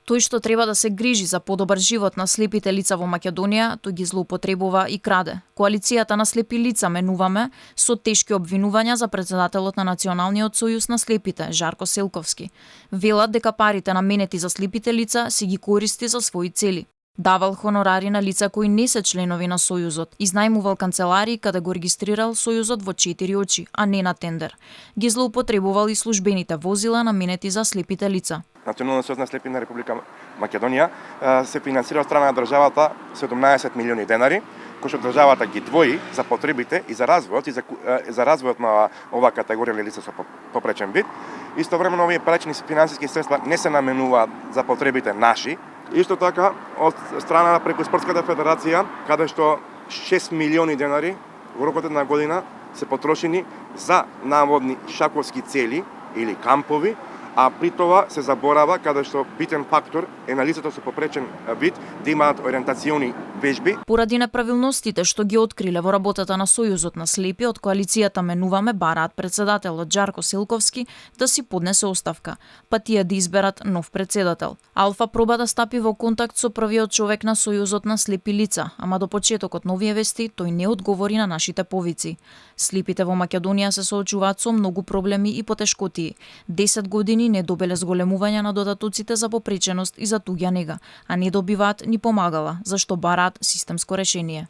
Тој што треба да се грижи за подобар живот на слепите лица во Македонија, тој ги злоупотребува и краде. Коалицијата на слепи лица Менуваме со тешки обвинувања за председателот на Националниот сојуз на слепите, Жарко Селковски. Велат дека парите наменети за слепите лица си ги користи за своји цели. Давал хонорари на лица кои не се членови на Сојузот, изнајмувал канцеларии каде го регистрирал Сојузот во 4 очи, а не на тендер. Ги злоупотребувал и службените возила наменети за слепите лица. Националниот сојуз на слепи на Република Македонија се финансира од страна на државата 17 милиони денари, кои што државата ги двои за потребите и за развојот на оваа категорија лица со попречен вид. Истовремено овие парични финансиски средства не се наменуваат за потребите наши. Исто така од страна на преку Спортската федерација, каде што 6 милиони денари во рокот една година се потрошени за наводни шаковски цели или кампови, а при тоа се заборава каде што битен фактор е на лицето со попречен вид да имаат ориентациони вежби. Поради неправилностите што ги откриле во работата на Сојузот на слепи, од коалицијата Менуваме бараат председателот Жарко Селковски да си поднесе оставка, па тие да изберат нов председател. Алфа проба да стапи во контакт со првиот човек на Сојузот на слепи лица, ама до почетокот на овие вести тој не одговори на нашите повици. Слепите во Македонија се соочуваат со многу проблеми и потешкотии. 10 години не добеле зголемување на додатоците за попреченост и за туѓа нега, а не добиваат ни помагала, зашто бараат системско решение.